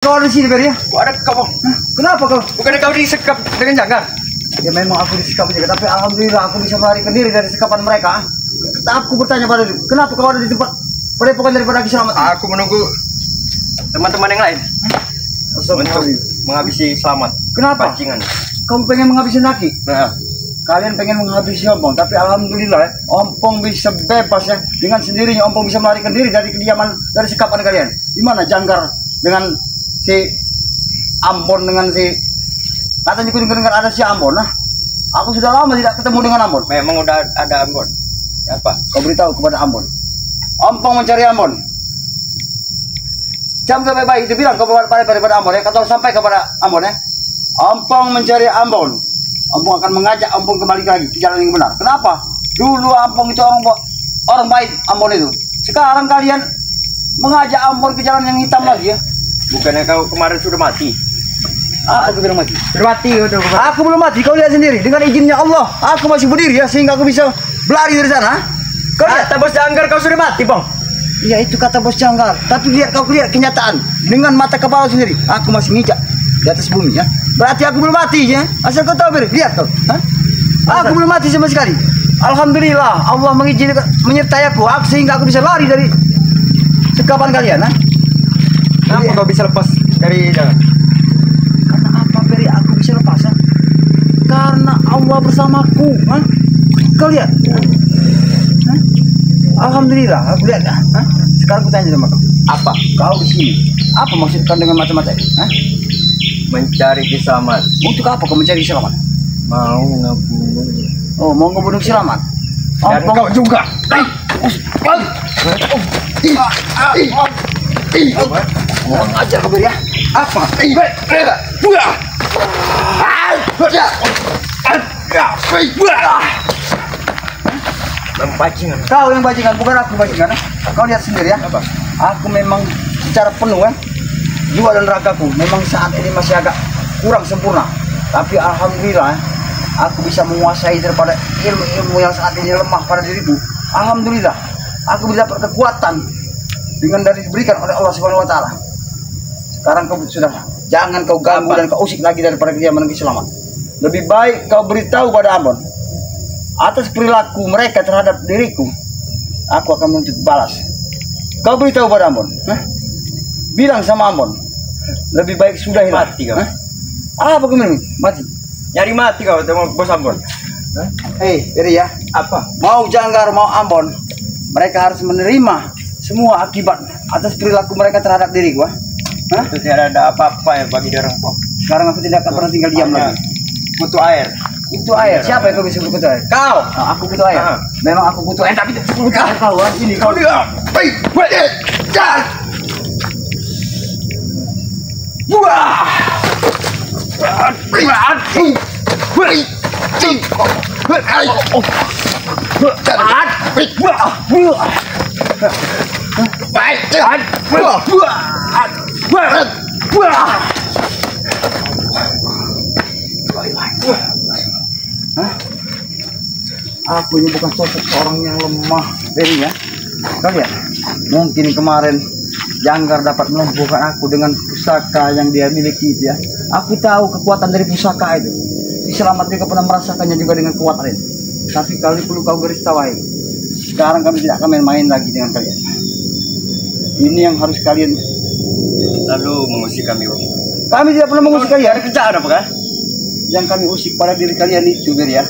Kau ada di sini, Ber ya? Ada kau. Kenapa kau? Bukannya kau disekap dengan jangkar? Ya memang aku disekap juga, tapi alhamdulillah aku bisa melarikan diri dari sekapan mereka. Aku bertanya pada diri, kenapa kau ada di tempat padepokan daripada Ki Slamet? Aku menunggu teman-teman yang lain untuk menghabisi Slamet. Kenapa? Pancingan. Kamu pengen menghabisi Naki? Nah, Kalian pengen menghabisi Ompong, tapi alhamdulillah ya, Ompong bisa bebas ya. Dengan sendirinya Ompong bisa melarikan diri dari kediaman, dari sekapan kalian. Di mana Janggar dengan si Ambon dengan si katanya dengar ada si Ambon. Nah, aku sudah lama tidak ketemu dengan Ambon. memang udah ada Ambon. Apa? Kau beritahu kepada Ambon. Ompong mencari Ambon. Jam baik-baik itu bilang kepada Ambon ya. Kata sampai kepada Ambon ya. Ompong mencari Ambon. Ompong akan mengajak Ompong kembali lagi ke jalan yang benar. Kenapa? Dulu Ompong itu orang baik, Ambon itu. Sekarang kalian mengajak Ambon ke jalan yang hitam lagi ya. Bukannya kau kemarin sudah mati? Aku bilang mati. Sudah mati udah. Aku belum mati. Kau lihat sendiri. Dengan izinnya Allah, aku masih berdiri ya sehingga aku bisa berlari dari sana. Kau lihat? Kata bos Jangkar kau sudah mati, Bang. Iya itu kata bos Jangkar. Tapi kau lihat kenyataan dengan mata kepala sendiri. Aku masih ngijak di atas bumi ya. Berarti aku belum mati ya. Asal kau tahu, lihat kau. Aku belum mati sama sekali. Alhamdulillah Allah mengizinkan menyertai aku sehingga aku bisa lari dari sekapan kalian. Kenapa kau bisa lepas dari jalan? Karena apa Beri aku bisa lepas ya? Karena Allah bersamaku. Kau lihat. Alhamdulillah aku lihat. Sekarang aku tanya sama kau. Apa? Kau di sini. Apa maksud kau dengan macam-macam? Mencari Ki Slamet. Untuk apa kau mencari Slamet? Mau ngebunuh. Oh, mau ngebunuh Slamet. Dan kau juga. Kurang ajar kau Beri ya. Apa? Bajingan. Kau yang bajingan, bukan aku bajingan. Kau lihat sendiri ya. Apa? Aku memang secara penuh ya. Jiwa dan ragaku memang saat ini masih agak kurang sempurna. Tapi alhamdulillah aku bisa menguasai daripada ilmu-ilmu yang saat ini lemah pada diriku. Alhamdulillah aku bisa dapat kekuatan dengan dari diberikan oleh Allah Subhanahu wa taala. Sekarang kau sudah jangan kau ganggu dan kau usik lagi daripada kediaman Ki Slamet. Lebih baik kau beritahu pada Ambon atas perilaku mereka terhadap diriku. Aku akan menuntut balas. Kau beritahu pada Ambon. Bilang sama Ambon. Lebih baik sudah hilang. Mati kau. Apa kau bilang? Mati. Nyari mati kau sama bos Ambon. Hei, Beri ya. Apa? Mau Janggar, mau Ambon, mereka harus menerima semua akibat atas perilaku mereka terhadap diriku. Itu tidak ada apa-apa ya bagi orang kok. Sekarang aku tidak akan pernah tinggal diam lagi. Butuh air. Itu air. Siapa yang kau bisa butuh air? Kau. Nah, aku butuh air. Memang aku butuh air, tapi butuh kau. Ini kau. Aku ini bukan sosok orang yang lemah, Beri ya. Kau lihat, mungkin kemarin Janggar dapat melumpuhkan aku dengan pusaka yang dia miliki itu ya. Aku tahu kekuatan dari pusaka itu. Ki Slamet juga pernah merasakannya juga dengan kekuatan itu. Tapi kali perlu kau garis bawahi. Sekarang kami tidak akan main-main lagi dengan kalian. Ini yang harus kalian. Lalu mengusik kami, Bang. Kami tidak pernah mengusik kalian. Ada kerjaan apa kan? Yang kami usik pada diri kalian itu, Beri ya,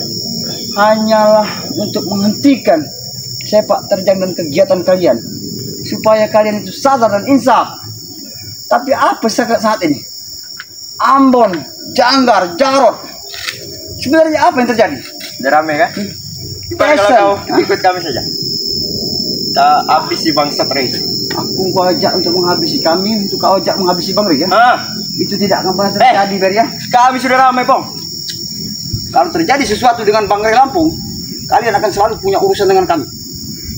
hanyalah untuk menghentikan sepak terjang dan kegiatan kalian supaya kalian itu sadar dan insaf. Tapi apa saat ini? Ambon, Janggar, Jarot, sebenarnya apa yang terjadi? Udah rame kan? Gimana kalau kau ikut kami saja? Kita habisi bangsa itu. Aku kau ajak untuk menghabisi kami, untuk kau ajak menghabisi Bang Ri ya? Itu tidak akan pernah terjadi, Beri ya. Kami sudah ramai, Bang. Kalau terjadi sesuatu dengan Bang Ri Lampung, kalian akan selalu punya urusan dengan kami.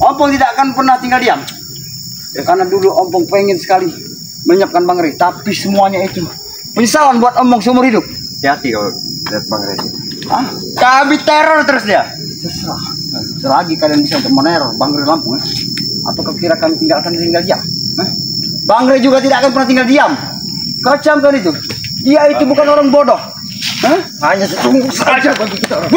Ompong tidak akan pernah tinggal diam. Ya, karena dulu Ompong pengen sekali menyiapkan Bang Ri, tapi semuanya itu penyesalan buat Ompong seumur hidup. Hati-hati kalau lihat Bang Ri. Kami teror terus dia. Terserah. Selagi kalian bisa untuk meneror Bang Ri Lampung, apakah kira kami tinggal diam? Bang Ri juga tidak akan pernah tinggal diam. Kau camkan itu. Dia itu bukan orang bodoh. Hah? Hanya setunggu saja bagi kita orang.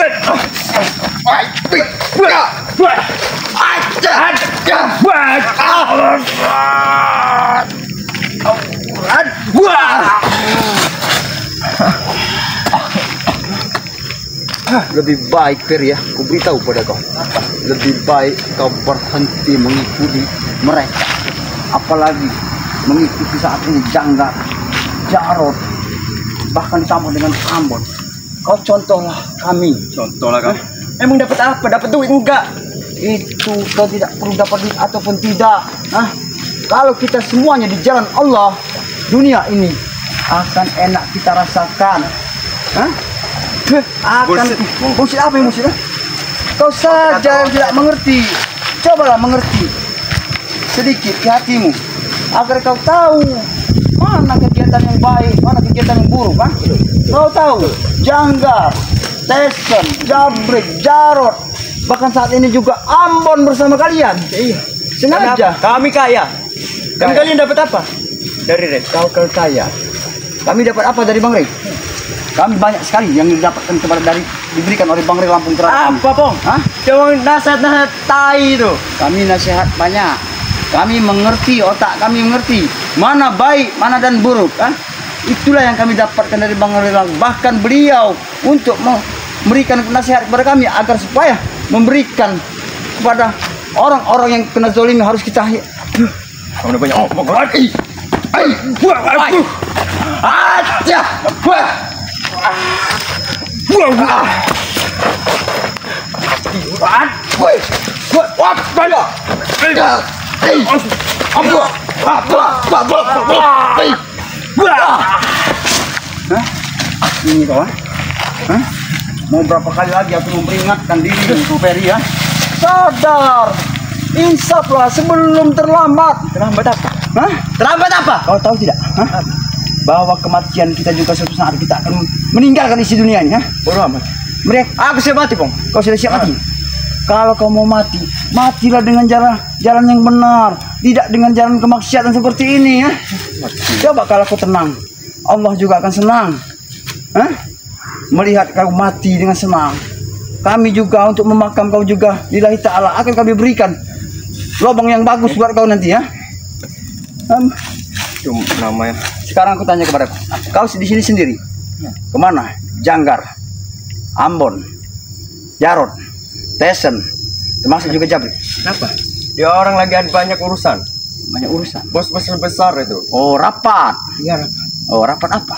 Lebih baik Fer ya, aku beritahu pada kau. Lebih baik kau berhenti mengikuti mereka. Apalagi mengikuti saat ini Janggar, Jarod, bahkan ditambah dengan Ambon. Kau contohlah kami. Contohlah kami. Emang dapat apa? Dapat duit enggak? Itu kau tidak perlu dapat duit ataupun tidak. Hah? Kalau kita semuanya di jalan Allah, dunia ini akan enak kita rasakan. Hah? Akan bullshit apa yang bullshit? Kau saja yang tidak mengerti. Cobalah mengerti sedikit di hatimu agar kau tahu mana kegiatan yang baik, mana kegiatan yang buruk, kan? Kau tahu Janggar, Tesen, Jabrik, Jarod, bahkan saat ini juga Ambon bersama kalian. Iya. Sengaja. Kami kaya. Kalian dapat apa? Dari Red. Kau kaya. Kami dapat apa dari Bang Rey? Kami banyak sekali yang didapatkan diberikan oleh Bang Rey Lampung terhadap Apa, Pong? Hah? Jangan nasihat-nasihat tai itu. Kami nasihat banyak. Kami mengerti, otak kami mengerti mana baik, mana dan buruk, kan? Itulah yang kami dapatkan dari Bang Rey Lampung. Bahkan beliau untuk memberikan nasihat kepada kami agar supaya memberikan kepada orang-orang yang kena zalimi harus kita. Kamu banyak omong lagi. Aja. Ini kawan. Mau berapa kali lagi aku memperingatkan diri untuk Ferry ya? Sadar, insaflah sebelum terlambat. Terlambat apa? Hah? Terlambat apa? Kau tahu tidak? Hah? Bahwa kematian kita juga suatu saat kita akan meninggalkan isi dunia ini. Hah? Bodoh amat. Mereka, Aku siap mati, Pong. kau sudah siap mati? Kalau kau mau mati, matilah dengan jalan yang benar, tidak dengan jalan kemaksiatan seperti ini ya. Coba kalau kau tenang, Allah juga akan senang. Hah? Melihat kau mati dengan senang. Kami juga untuk memakam kau juga lillahi ta'ala akan kami berikan lubang yang bagus buat kau nanti ya. Cuma namanya. Sekarang aku tanya kepada kau di sini sendiri. Kemana? Janggar, Ambon, Jarod, Tesen, termasuk juga Jabrik. Kenapa? Dia orang lagi ada banyak urusan. Banyak urusan. Bos-bos besar itu. Oh, rapat. Iya, rapat. Oh, rapat apa?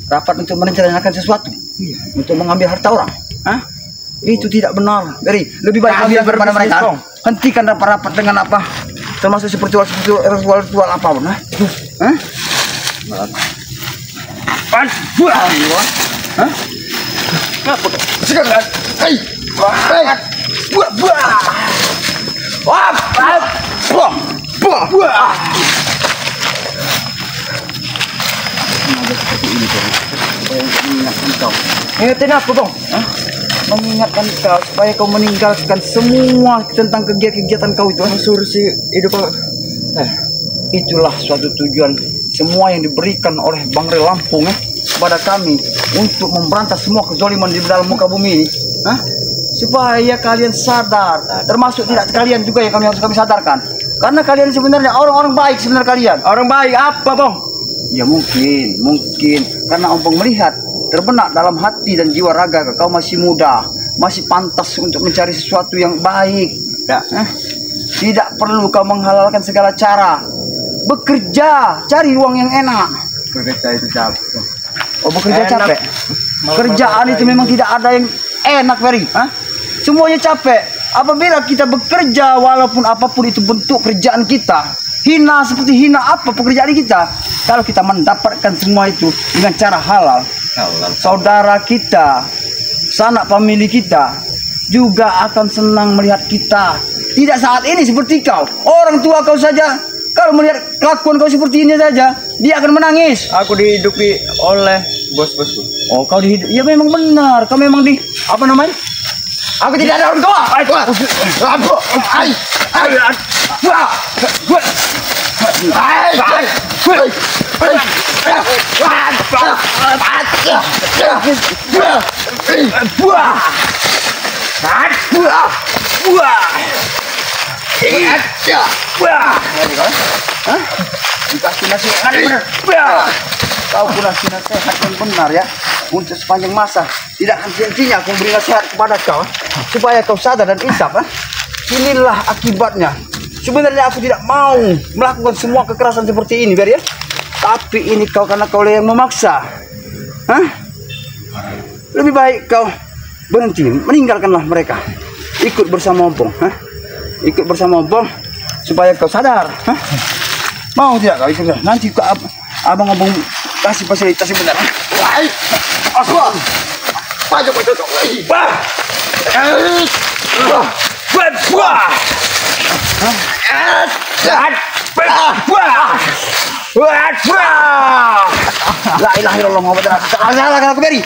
Rapat untuk merencanakan sesuatu. Iya. Untuk mengambil harta orang. Hah? Itu tidak benar. Jadi lebih baik kau bilang kepada mereka, hentikan rapat-rapat dengan apa? Termasuk seperti ritual apapun. Hah? Hah? Hah? Kenapa? Sekarang, Ingetin apa, Bang? mengingatkan kau supaya kau meninggalkan semua tentang kegiatan kau itu. Suruh si hidup Itulah suatu tujuan semua yang diberikan oleh Bang Rey Lampung kepada kami untuk memberantas semua kezaliman di dalam muka bumi ini. Supaya kalian sadar, termasuk tidak kalian juga yang harus kami sadarkan. Karena kalian sebenarnya orang-orang baik sebenarnya kalian. Orang baik apa, Bang? Ya mungkin karena Om Pong melihat terbenak dalam hati dan jiwa raga kau masih muda, masih pantas untuk mencari sesuatu yang baik. Ya, tidak perlu kau menghalalkan segala cara. Bekerja, cari uang yang enak. Bekerja itu capek. Oh, bekerja Enak. capek. Kerjaan itu memang tidak ada yang enak, Ferry. Semuanya capek. Apabila kita bekerja, walaupun apapun itu bentuk kerjaan kita, hina seperti hina apa pekerjaan kita, kalau kita mendapatkan semua itu dengan cara halal, saudara kita, sanak famili kita juga akan senang melihat kita. Tidak saat ini seperti kau, orang tua kau saja kalau melihat kelakuan kau seperti ini saja, dia akan menangis. Aku dihidupi oleh bos-bosku. Oh, kau dihidup? Ya memang benar, kau memang apa namanya? Aku tidak ada orang tua. Dikasih nasihat benar. Kau pun nasihat yang benar ya. Untuk sepanjang masa tidak henti-hentinya aku beri nasihat kepada kau supaya kau sadar dan insaf. Inilah akibatnya. Sebenarnya aku tidak mau melakukan semua kekerasan seperti ini, biar ya. Tapi ini kau karena kau yang memaksa. Lebih baik kau berhenti, meninggalkanlah mereka. Ikut bersama Ompong, ikut bersama Ompong supaya kau sadar. Mau tidak kau ikut? Nanti kau abang Ompong kasih fasilitas yang benar. La ilaha illallah Muhammad Rasulullah. Aku beri.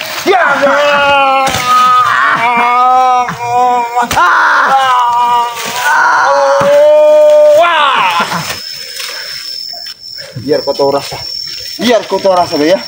Biar kau tahu rasa. Biar kau tahu rasa ya.